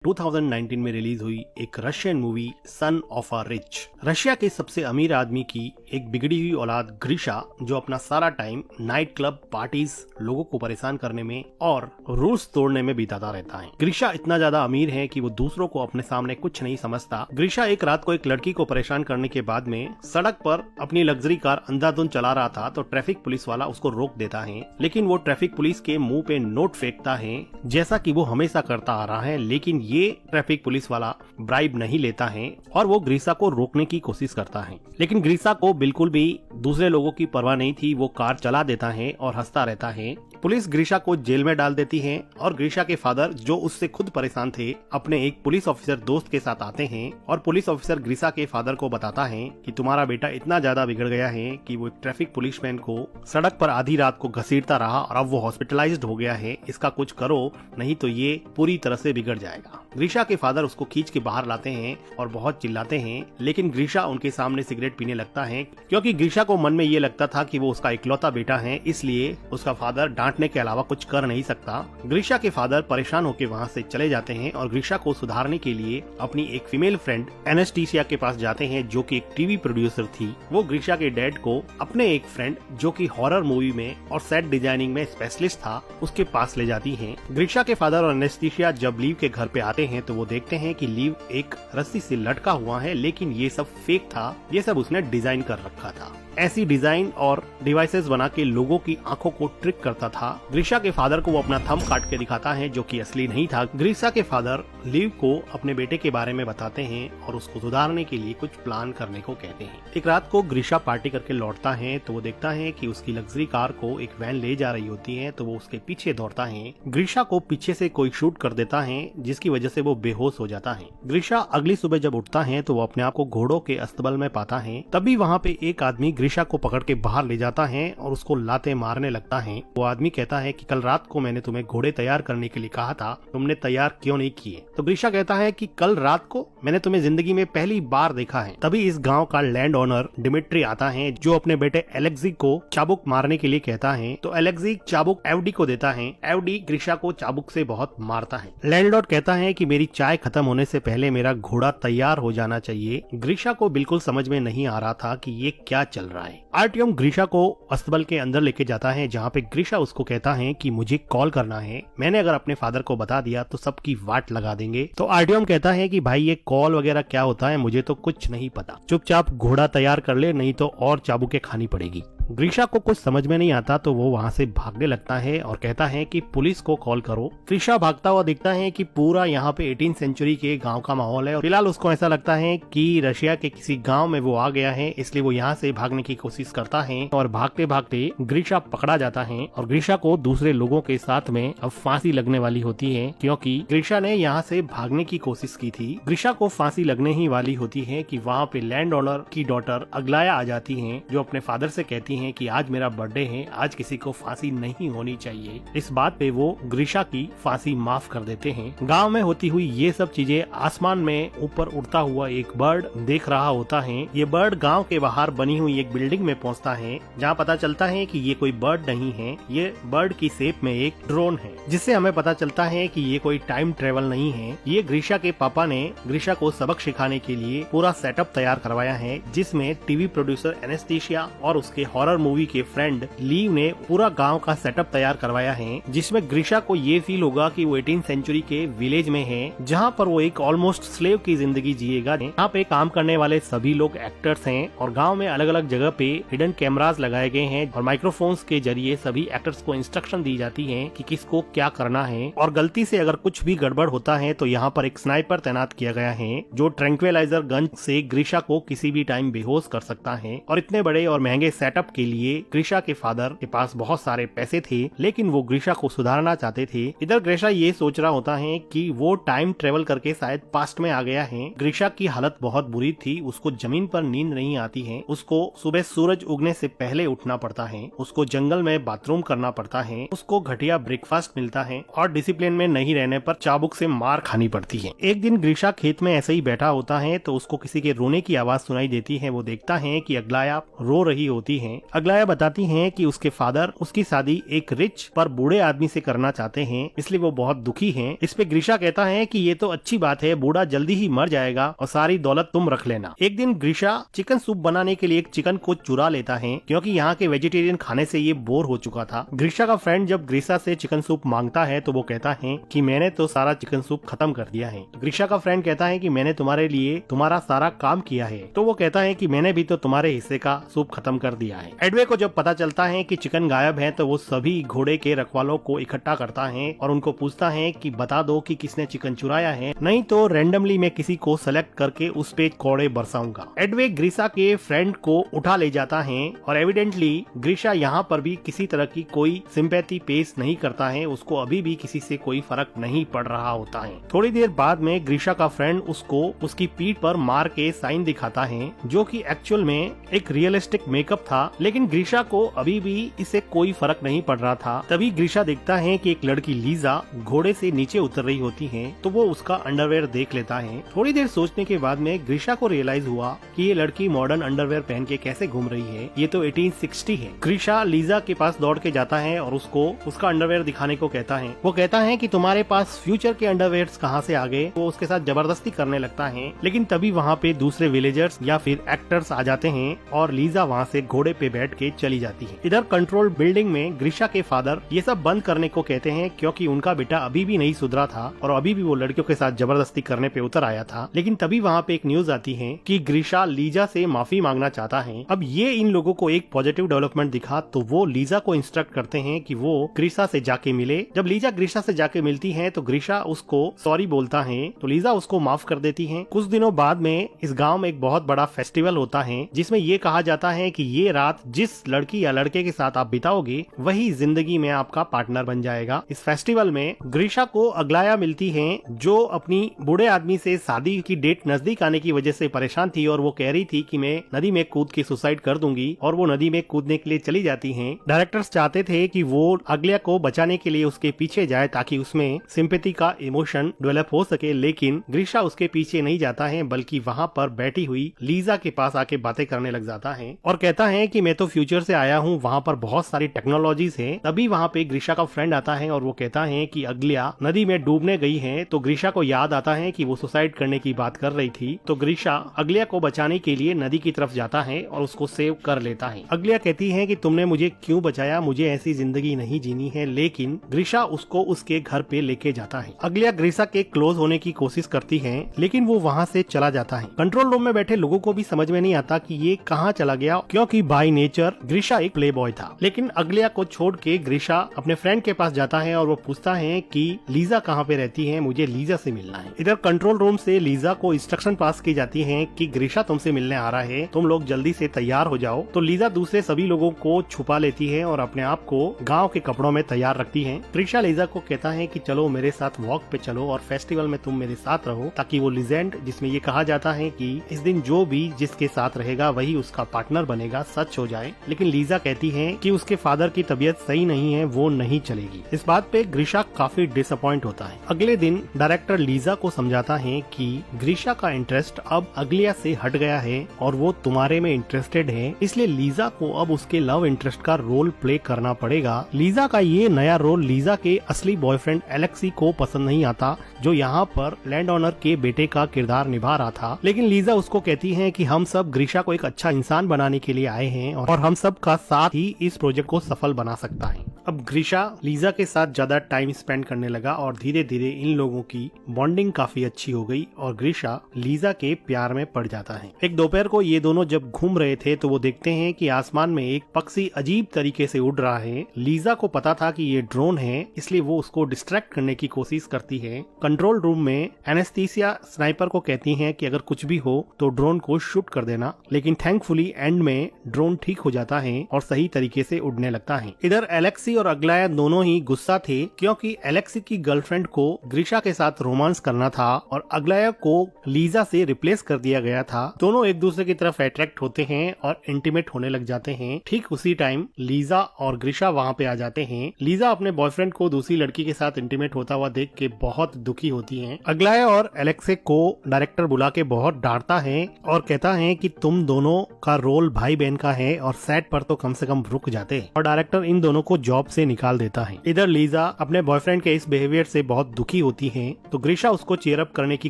2019 में रिलीज हुई एक Russian movie son of a rich. Russia के सबसे अमीर आदमी की एक बिगड़ी हुई औलाद ग्रीशा, जो अपना सारा टाइम नाइट क्लब पार्टीज, लोगों को परेशान करने में और रूल्स तोड़ने में बिताता रहता है। ग्रीशा इतना ज्यादा अमीर है कि वो दूसरों को अपने सामने कुछ नहीं समझता। ग्रीशा एक रात को एक लड़की को परेशान करने के बाद में सड़क पर अपनी लग्जरी कार अंधाधुंध चला रहा था तो ट्रैफिक पुलिस वाला उसको रोक देता है, लेकिन वो ट्रैफिक पुलिस के मुंह पे नोट फेंकता है जैसा कि वो हमेशा करता आ रहा है। लेकिन ये ट्रैफिक पुलिस वाला ब्राइब नहीं लेता है और वो ग्रीशा को रोकने की कोशिश करता है, लेकिन ग्रीशा को बिल्कुल भी दूसरे लोगों की परवाह नहीं थी। वो कार चला देता है और हंसता रहता है। पुलिस ग्रीशा को जेल में डाल देती है और ग्रीशा के फादर, जो उससे खुद परेशान थे, अपने एक पुलिस ऑफिसर दोस्त के साथ आते हैं और पुलिस ऑफिसर ग्रीशा के फादर को बताता है कि तुम्हारा बेटा इतना ज्यादा बिगड़ गया है कि वो एक ट्रैफिक पुलिसमैन को सड़क पर आधी रात को घसीटता रहा और अब वो हॉस्पिटलाइज्ड हो गया है। इसका कुछ करो, नहीं तो ये पूरी तरह से बिगड़ जाएगा। ग्रीशा के फादर उसको खींच के बाहर लाते हैं और बहुत चिल्लाते हैं, लेकिन ग्रीशा उनके सामने सिगरेट पीने लगता है क्योंकि ग्रीशा को मन में ये लगता था कि वो उसका इकलौता बेटा है, इसलिए उसका फादर डांटने के अलावा कुछ कर नहीं सकता। ग्रीशा के फादर परेशान होकर वहाँ से चले जाते हैं और ग्रीशा को सुधारने के लिए अपनी एक फीमेल फ्रेंड एनेस्टीसिया के पास जाते हैं, जो कि एक टीवी प्रोड्यूसर थी। वो ग्रीशा के डैड को अपने एक फ्रेंड, जो कि हॉरर मूवी में और सेट डिजाइनिंग में स्पेशलिस्ट था, उसके पास ले जाती है। ग्रीशा के फादर और एनेस्टीसिया जब लीव के घर पे आते हैं तो वो देखते हैं कि लीव एक रस्सी से लटका हुआ है, लेकिन ये सब फेक था, ये सब उसने डिजाइन कर रखा था। ऐसी डिजाइन और डिवाइसेस बना के लोगों की आंखों को ट्रिक करता था। ग्रीशा के फादर को वो अपना थंब काट के दिखाता है, जो कि असली नहीं था। ग्रीशा के फादर लीव को अपने बेटे के बारे में बताते हैं और उसको सुधारने के लिए कुछ प्लान करने को कहते हैं। एक रात को ग्रीशा पार्टी करके लौटता है तो वो देखता है कि उसकी लग्जरी कार को एक वैन ले जा रही होती है, तो वो उसके पीछे दौड़ता है। ग्रीशा को पीछे से कोई शूट कर देता है, जिसकी वजह से वो बेहोश हो जाता है। ग्रीशा अगली सुबह जब उठता है तो वो अपने आप को घोड़ों के अस्तबल में पाता है। तभी वहाँ पे एक आदमी ग्रीशा को पकड़ के बाहर ले जाता है और उसको लाते मारने लगता है। वो आदमी कहता है कि कल रात को मैंने तुम्हें घोड़े तैयार करने के लिए कहा था, तुमने तैयार क्यों नहीं किए? तो ग्रीशा कहता है कि कल रात को मैंने तुम्हें जिंदगी में पहली बार देखा है। तभी इस गांव का लैंड ओनर डिमिट्री आता है, जो अपने बेटे एलेक्सी को चाबुक मारने के लिए कहता है। तो एलेक्सी चाबुक एवडी को देता है। एवडी ग्रीशा को चाबुक से बहुत मारता है। लैंडलॉर्ड कहता है कि मेरी चाय खत्म होने से पहले मेरा घोड़ा तैयार हो जाना चाहिए। ग्रीशा को बिल्कुल समझ में नहीं आ रहा था कि ये क्या चल रहा है। आर्टियम ग्रीशा को अस्तबल के अंदर लेके जाता है, जहाँ पे ग्रीशा उसको कहता है कि मुझे कॉल करना है, मैंने अगर अपने फादर को बता दिया तो सबकी वाट लगा देंगे। तो आर्टियम कहता है कि भाई ये कॉल वगैरह क्या होता है, मुझे तो कुछ नहीं पता, चुपचाप घोड़ा तैयार कर ले, नहीं तो और चाबुकें खानी पड़ेगी। ग्रीशा को कुछ समझ में नहीं आता तो वो वहाँ से भागने लगता है और कहता है कि पुलिस को कॉल करो। ग्रीशा भागता हुआ दिखता है कि पूरा यहाँ पे 18th सेंचुरी के गांव का माहौल है और फिलहाल उसको ऐसा लगता है कि रशिया के किसी गांव में वो आ गया है, इसलिए वो यहाँ से भागने की कोशिश करता है और भागते भागते ग्रीशा पकड़ा जाता है और ग्रीशा को दूसरे लोगों के साथ में अब फांसी लगने वाली होती है, क्योंकि ग्रीशा ने यहाँ से भागने की कोशिश की थी। ग्रीशा को फांसी लगने ही वाली होती है कि वहाँ पे लैंड ओनर की डॉटर अग्लाया आ जाती है, जो अपने फादर से कहती है कि आज मेरा बर्थडे है, आज किसी को फांसी नहीं होनी चाहिए। इस बात पे वो ग्रीशा की फांसी माफ कर देते हैं। गांव में होती हुई ये सब चीजें आसमान में ऊपर उड़ता हुआ एक बर्ड देख रहा होता है। ये बर्ड गांव के बाहर बनी हुई एक बिल्डिंग में पहुंचता है, जहां पता चलता है कि ये कोई बर्ड नहीं है, ये बर्ड की शेप में एक ड्रोन है, जिससे हमें पता चलता है कि ये कोई टाइम ट्रेवल नहीं है। ये ग्रीशा के पापा ने ग्रीशा को सबक सिखाने के लिए पूरा सेटअप तैयार करवाया है, जिसमें टीवी प्रोड्यूसर एनेस्टीसिया और उसके हॉरर मूवी के फ्रेंड लीव ने पूरा गांव का सेटअप तैयार करवाया है, जिसमें ग्रीशा को ये फील होगा कि वो 18th सेंचुरी के विलेज में है, जहां पर वो एक ऑलमोस्ट स्लेव की जिंदगी जिएगा। यहाँ पे काम करने वाले सभी लोग एक्टर्स हैं और गांव में अलग अलग जगह पे हिडन कैमरास लगाए गए हैं और माइक्रोफोन्स के जरिए सभी एक्टर्स को इंस्ट्रक्शन दी जाती है कि किसको क्या करना है, और गलती से अगर कुछ भी गड़बड़ होता है तो यहाँ पर एक स्नाइपर तैनात किया गया है, जो ट्रैंक्विलाइजर गन से ग्रीशा को किसी भी टाइम बेहोश कर सकता है। और इतने बड़े और महंगे सेटअप के लिए ग्रीशा के फादर के पास बहुत सारे पैसे थे, लेकिन वो ग्रीशा को सुधारना चाहते थे। इधर ग्रीशा ये सोच रहा होता है कि वो टाइम ट्रेवल करके शायद पास्ट में आ गया है। ग्रीशा की हालत बहुत बुरी थी, उसको जमीन पर नींद नहीं आती है, उसको सुबह सूरज उगने से पहले उठना पड़ता है, उसको जंगल में बाथरूम करना पड़ता है, उसको घटिया ब्रेकफास्ट मिलता है और डिसिप्लिन में नहीं रहने पर चाबुक से मार खानी पड़ती है। एक दिन ग्रीशा खेत में ऐसे ही बैठा होता है तो उसको किसी के रोने की आवाज सुनाई देती है। वो देखता है कि अग्लाया रो रही होती है अग्लाया बताती है कि उसके फादर उसकी शादी एक रिच पर बूढ़े आदमी से करना चाहते हैं, इसलिए वो बहुत दुखी हैं। इस पे ग्रीशा कहता है कि ये तो अच्छी बात है, बूढ़ा जल्दी ही मर जाएगा और सारी दौलत तुम रख लेना। एक दिन ग्रीशा चिकन सूप बनाने के लिए एक चिकन को चुरा लेता है, क्योंकि यहाँ के वेजिटेरियन खाने से ये बोर हो चुका था। ग्रीशा का फ्रेंड जब ग्रीशा से चिकन सूप मांगता है तो वो कहता है कि मैंने तो सारा चिकन सूप खत्म कर दिया है। ग्रीशा का फ्रेंड कहता है कि मैंने तुम्हारे लिए तुम्हारा सारा काम किया है, तो वो कहता है कि मैंने भी तो तुम्हारे हिस्से का सूप खत्म कर दिया है। एडवे को जब पता चलता है कि चिकन गायब है तो वो सभी घोड़े के रखवालों को इकट्ठा करता है और उनको पूछता है कि बता दो कि किसने चिकन चुराया है, नहीं तो रैंडमली मैं किसी को सेलेक्ट करके उस पे कोड़े बरसाऊंगा। एडवे ग्रीशा के फ्रेंड को उठा ले जाता है और एविडेंटली ग्रीशा यहाँ पर भी किसी तरह की कोई सिंपैथी पेश नहीं करता है, उसको अभी भी किसी से कोई फर्क नहीं पड़ रहा होता है। थोड़ी देर बाद में ग्रीशा का फ्रेंड उसको उसकी पीठ पर मार के साइन दिखाता है, जो कि एक्चुअल में एक रियलिस्टिक मेकअप था, लेकिन ग्रीशा को अभी भी इससे कोई फर्क नहीं पड़ रहा था। तभी ग्रीशा देखता है कि एक लड़की लीजा घोड़े से नीचे उतर रही होती है, तो वो उसका अंडरवेयर देख लेता है। थोड़ी देर सोचने के बाद में ग्रीशा को रियलाइज हुआ कि ये लड़की मॉडर्न अंडरवेयर पहन के कैसे घूम रही है, ये तो 1860 है। ग्रीशा लीजा के पास दौड़ के जाता है और उसको उसका अंडरवेयर दिखाने को कहता है। वो कहता है कि तुम्हारे पास फ्यूचर के अंडरवेयर्स कहाँ से आ गए। वो उसके साथ जबरदस्ती करने लगता है, लेकिन तभी वहाँ पे दूसरे विलेजर्स या फिर एक्टर्स आ जाते हैं और लीजा वहाँ से घोड़े पे बैठ के चली जाती है। इधर कंट्रोल बिल्डिंग में ग्रीशा के फादर ये सब बंद करने को कहते हैं, क्योंकि उनका बेटा अभी भी नहीं सुधरा था और अभी भी वो लड़कियों के साथ जबरदस्ती करने पे उतर आया था। लेकिन तभी वहाँ पे एक न्यूज आती है कि ग्रीशा लीजा से माफी मांगना चाहता है। अब ये इन लोगों को एक पॉजिटिव डेवलपमेंट दिखा, तो वो लीजा को इंस्ट्रक्ट करते हैं कि वो ग्रीशा से जाके मिले। जब लीजा ग्रीशा से जाके मिलती है तो ग्रीशा उसको सॉरी बोलता है, तो लीजा उसको माफ कर देती है। कुछ दिनों बाद में इस गाँव में एक बहुत बड़ा फेस्टिवल होता है, जिसमें ये कहा जाता है कि ये रात जिस लड़की या लड़के के साथ आप बिताओगे वही जिंदगी में आपका पार्टनर बन जाएगा। इस फेस्टिवल में ग्रीशा को अग्लाया मिलती है, जो अपनी बूढ़े आदमी से शादी की डेट नजदीक आने की वजह से परेशान थी और वो कह रही थी कि मैं नदी में कूद के सुसाइड कर दूंगी, और वो नदी में कूदने के लिए चली जाती हैं। डायरेक्टर्स चाहते थे कि वो अग्लाया को बचाने के लिए उसके पीछे जाए ताकि उसमें सिंपैथी का इमोशन डेवलप हो सके, लेकिन ग्रीशा उसके पीछे नहीं जाता है, बल्कि वहाँ पर बैठी हुई लीजा के पास आके बातें करने लग जाता है और कहता है कि मैं तो फ्यूचर से आया हूँ, वहाँ पर बहुत सारी टेक्नोलॉजीज है। तभी वहाँ पे ग्रीशा का फ्रेंड आता है और वो कहता है कि अग्लाया नदी में डूबने गई है। तो ग्रीशा को याद आता है कि वो सुसाइड करने की बात कर रही थी, तो ग्रीशा अग्लाया को बचाने के लिए नदी की तरफ जाता है और उसको सेव कर लेता है। अग्लाया कहती है कि तुमने मुझे क्यों बचाया, मुझे ऐसी जिंदगी नहीं जीनी है, लेकिन ग्रीशा उसको उसके घर पे लेके जाता है। अग्लाया ग्रीशा के क्लोज होने की कोशिश करती है, लेकिन वो वहाँ से चला जाता है। कंट्रोल रूम में बैठे लोगों को भी समझ में नहीं आता कि ये कहाँ चला गया, क्योंकि बाय नेचर ग्रीशा एक प्ले बॉय था। लेकिन अग्लाया को छोड़ के ग्रीशा अपने फ्रेंड के पास जाता है और वो पूछता है कि लीजा कहाँ पे रहती है, मुझे लीजा से मिलना है। इधर कंट्रोल रूम से लीजा को इंस्ट्रक्शन पास की जाती है कि ग्रीशा तुमसे मिलने आ रहा है, तुम लोग जल्दी से तैयार हो जाओ। तो लीजा दूसरे सभी लोगों को छुपा लेती है और अपने आप को गाँव के कपड़ों में तैयार रखती है। ग्रीशा लीजा को कहता है कि चलो मेरे साथ वॉक पे चलो और फेस्टिवल में तुम मेरे साथ रहो, ताकि वो लीजेंड जिसमें ये कहा जाता है कि इस दिन जो भी जिसके साथ रहेगा वही उसका पार्टनर बनेगा, सच हो जाए। लेकिन लीजा कहती है कि उसके फादर की तबीयत सही नहीं है, वो नहीं चलेगी। इस बात पे ग्रीशा काफी डिसअपॉइंट होता है। अगले दिन डायरेक्टर लीजा को समझाता है कि ग्रीशा का इंटरेस्ट अब अग्लाया से हट गया है और वो तुम्हारे में इंटरेस्टेड है, इसलिए लीजा को अब उसके लव इंटरेस्ट का रोल प्ले करना पड़ेगा। लीजा का ये नया रोल लीजा के असली बॉयफ्रेंड एलेक्सी को पसंद नहीं आता, जो यहाँ पर लैंड ऑनर के बेटे का किरदार निभा रहा था। लेकिन लीजा उसको कहती है कि हम सब ग्रीशा को एक अच्छा इंसान बनाने के लिए आए हैं और हम सब का साथ ही इस प्रोजेक्ट को सफल बना सकता है। अब ग्रीशा लीजा के साथ ज्यादा टाइम स्पेंड करने लगा और धीरे धीरे इन लोगों की बॉन्डिंग काफी अच्छी हो गई और ग्रीशा लीजा के प्यार में पड़ जाता है। एक दोपहर को ये दोनों जब घूम रहे थे तो वो देखते हैं कि आसमान में एक पक्षी अजीब तरीके से उड़ रहा है। लीजा को पता था कि ये ड्रोन है, इसलिए वो उसको डिस्ट्रैक्ट करने की कोशिश करती है। कंट्रोल रूम में एनेस्थीसिया स्नाइपर को कहती है कि अगर कुछ भी हो तो ड्रोन को शूट कर देना, लेकिन थैंकफुली एंड में ड्रोन ठीक हो जाता है और सही तरीके से उड़ने लगता है। इधर एलेक्सी एलेक्सी और अग्लाया दोनों ही गुस्सा थे क्योंकि एलेक्सी की गर्लफ्रेंड को ग्रीशा के साथ रोमांस करना था और अग्लाया को लीजा से रिप्लेस कर दिया गया था। दोनों एक दूसरे की तरफ अट्रैक्ट होते हैं और इंटीमेट होने लग जाते हैं। ठीक उसी टाइम लीजा और ग्रीशा वहाँ पे आ जाते हैं। लीजा अपने बॉयफ्रेंड को दूसरी लड़की के साथ इंटीमेट होता हुआ देख के बहुत दुखी होती है। अग्लाया और एलेक्सी को डायरेक्टर बुला के बहुत डांटता है और कहता है कि तुम दोनों का रोल भाई बहन का है और सेट पर तो कम से कम रुक जाते, और डायरेक्टर इन दोनों को जॉब से निकाल देता है। इधर लीजा अपने बॉयफ्रेंड के इस बिहेवियर से बहुत दुखी होती है तो ग्रीशा उसको चीयर अप करने की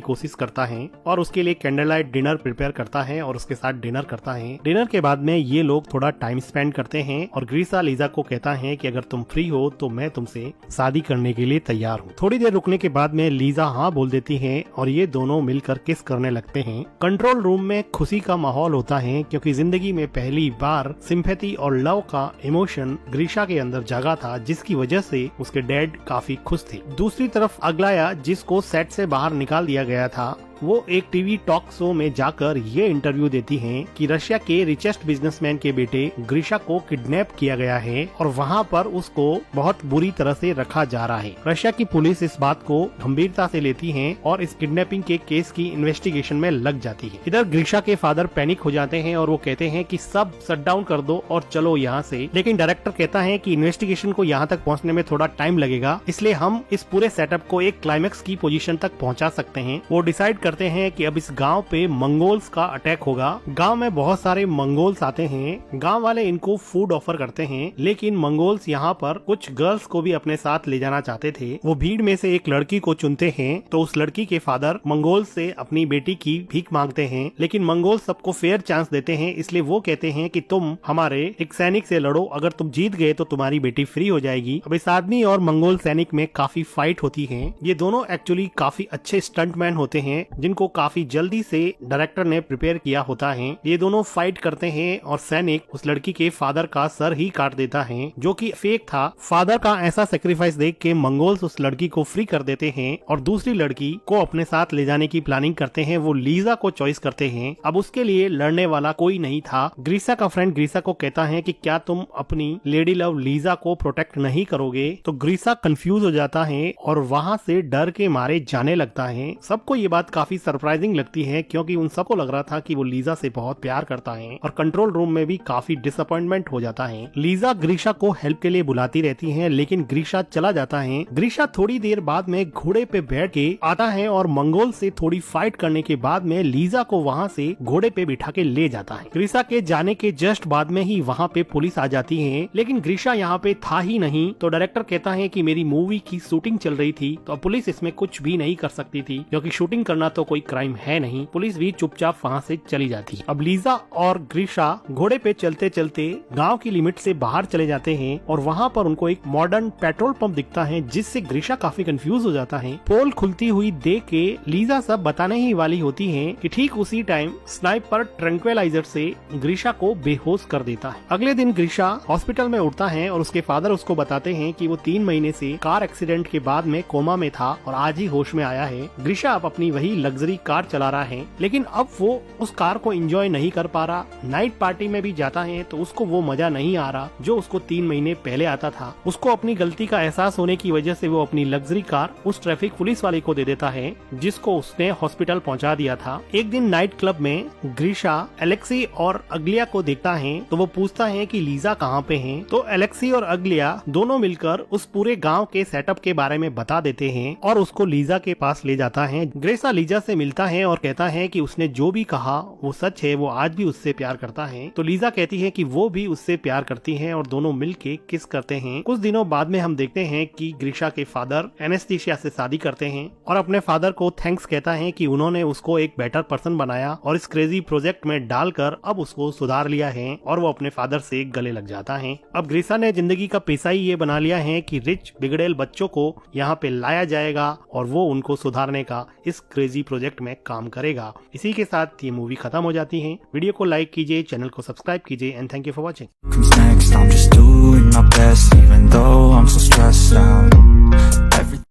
कोशिश करता है और उसके लिए कैंडल लाइट डिनर प्रिपेयर करता है और उसके साथ डिनर करता है। डिनर के बाद में ये लोग थोड़ा टाइम स्पेंड करते हैं और ग्रीशा लीजा को कहता है कि अगर तुम फ्री हो तो मैं तुमसे शादी करने के लिए तैयार हूँ। थोड़ी देर रुकने के बाद में लीजा हाँ बोल देती है और ये दोनों मिलकर किस करने लगते हैं। कंट्रोल रूम में खुशी का माहौल होता है क्योंकि जिंदगी में पहली बार सिंपैथी और लव का इमोशन ग्रीशा के अंदर जागा था, जिसकी वजह से उसके डैड काफी खुश थे। दूसरी तरफ अग्लाया, जिसको सेट से बाहर निकाल दिया गया था, वो एक टीवी टॉक शो में जाकर ये इंटरव्यू देती हैं कि रशिया के रिचेस्ट बिजनेसमैन के बेटे ग्रीशा को किडनैप किया गया है और वहाँ पर उसको बहुत बुरी तरह से रखा जा रहा है। रशिया की पुलिस इस बात को गंभीरता से लेती है और इस किडनैपिंग के केस की इन्वेस्टिगेशन में लग जाती है। इधर ग्रीशा के फादर पैनिक हो जाते हैं और वो कहते हैं कि सब शट डाउन कर दो और चलो यहाँ से, लेकिन डायरेक्टर कहता है कि इन्वेस्टिगेशन को यहाँ तक पहुँचने में थोड़ा टाइम लगेगा, इसलिए हम इस पूरे सेटअप को एक क्लाइमेक्स की पोजीशन तक पहुँचा सकते हैं। वो डिसाइड करते हैं कि अब इस गांव पे मंगोल्स का अटैक होगा। गांव में बहुत सारे मंगोल्स आते हैं। गांव वाले इनको फूड ऑफर करते हैं, लेकिन मंगोल्स यहाँ पर कुछ गर्ल्स को भी अपने साथ ले जाना चाहते थे। वो भीड़ में से एक लड़की को चुनते हैं तो उस लड़की के फादर मंगोल से अपनी बेटी की भीख मांगते हैं, लेकिन मंगोल सबको फेयर चांस देते हैं, इसलिए वो कहते हैं कि तुम हमारे एक सैनिक से लड़ो, अगर तुम जीत गए तो तुम्हारी बेटी फ्री हो जाएगी। अब इस आदमी और मंगोल सैनिक में काफी फाइट होती है। ये दोनों एक्चुअली काफी अच्छे स्टंटमैन होते हैं जिनको काफी जल्दी से डायरेक्टर ने प्रिपेयर किया होता है। ये दोनों फाइट करते हैं और सैनिक उस लड़की के फादर का सर ही काट देता है, जो कि फेक था। फादर का ऐसा सेक्रीफाइस देख के मंगोल्स उस लड़की को फ्री कर देते हैं और दूसरी लड़की को अपने साथ ले जाने की प्लानिंग करते हैं। वो लीजा को चॉइस करते हैं। अब उसके लिए लड़ने वाला कोई नहीं था। ग्रीशा का फ्रेंड ग्रीशा को कहता है कि क्या तुम अपनी लेडी लव लीजा को प्रोटेक्ट नहीं करोगे, तो ग्रीशा कंफ्यूज हो जाता है और वहाँ से डर के मारे जाने लगता है। सबको ये बात काफी सरप्राइजिंग लगती है क्योंकि उन सबको लग रहा था कि वो लीजा से बहुत प्यार करता है और कंट्रोल रूम में भी काफी डिसअपॉइंटमेंट हो जाता है। लीजा ग्रीशा को हेल्प के लिए बुलाती रहती है, लेकिन ग्रीशा चला जाता है। ग्रीशा थोड़ी देर बाद में घोड़े पे बैठ के आता है और मंगोल से थोड़ी फाइट करने के बाद में लीजा को वहाँ से घोड़े पे बिठा के ले जाता है। ग्रीशा के जाने के जस्ट बाद में ही वहाँ पे पुलिस आ जाती है, लेकिन ग्रीशा यहाँ पे था ही नहीं। तो डायरेक्टर कहता है कि मेरी मूवी की शूटिंग चल रही थी तो पुलिस इसमें कुछ भी नहीं कर सकती थी, क्योंकि शूटिंग करना तो कोई क्राइम है नहीं। पुलिस भी चुपचाप वहाँ से चली जाती है। अब लीजा और ग्रीशा घोड़े पे चलते चलते गांव की लिमिट से बाहर चले जाते हैं और वहाँ पर उनको एक मॉडर्न पेट्रोल पंप दिखता है, जिससे ग्रीशा काफी कंफ्यूज हो जाता है। पोल खुलती हुई देख के लीजा सब बताने ही वाली होती है कि ठीक उसी टाइम स्नाइपर ट्रैंक्विलाइजर से ग्रीशा को बेहोश कर देता है। अगले दिन ग्रीशा हॉस्पिटल में उठता है और उसके फादर उसको बताते हैं कि वो 3 महीने से कार एक्सीडेंट के बाद में कोमा में था और आज ही होश में आया है। ग्रीशा अब अपनी वही लग्जरी कार चला रहा है, लेकिन अब वो उस कार को एंजॉय नहीं कर पा रहा। नाइट पार्टी में भी जाता है तो उसको वो मजा नहीं आ रहा जो उसको 3 महीने पहले आता था। उसको अपनी गलती का एहसास होने की वजह से वो अपनी लग्जरी कार उस ट्रैफिक पुलिस वाले को दे देता है, जिसको उसने हॉस्पिटल पहुंचा दिया था। एक दिन नाइट क्लब में ग्रीशा एलेक्सी और अग्लिया को देखता है तो वो पूछता है कि लीजा कहाँ पे है। तो एलेक्सी और अग्लिया दोनों मिलकर उस पूरे गाँव के सेटअप के बारे में बता देते हैं और उसको लीजा के पास ले जाता है। ग्रीशा लीजा से मिलता है और कहता है कि उसने जो भी कहा वो सच है, वो आज भी उससे प्यार करता है। तो लीजा कहती है कि वो भी उससे प्यार करती है और दोनों मिलके किस करते हैं। कुछ दिनों बाद में हम देखते हैं कि ग्रीशा के फादर एनेस्थीसिया से शादी करते हैं और अपने फादर को थैंक्स कहता है कि उन्होंने उसको एक बेटर पर्सन बनाया और इस क्रेजी प्रोजेक्ट में डालकर अब उसको सुधार लिया है, और वो अपने फादर से गले लग जाता है। अब ग्रीशा ने जिंदगी का पेशा ही ये बना लिया है कि रिच बिगड़ेल बच्चों को यहाँ पे लाया जाएगा और वो उनको सुधारने का इस क्रेजी प्रोजेक्ट में काम करेगा। इसी के साथ ये मूवी खत्म हो जाती है। वीडियो को लाइक कीजिए, चैनल को सब्सक्राइब कीजिए and thank you for watching.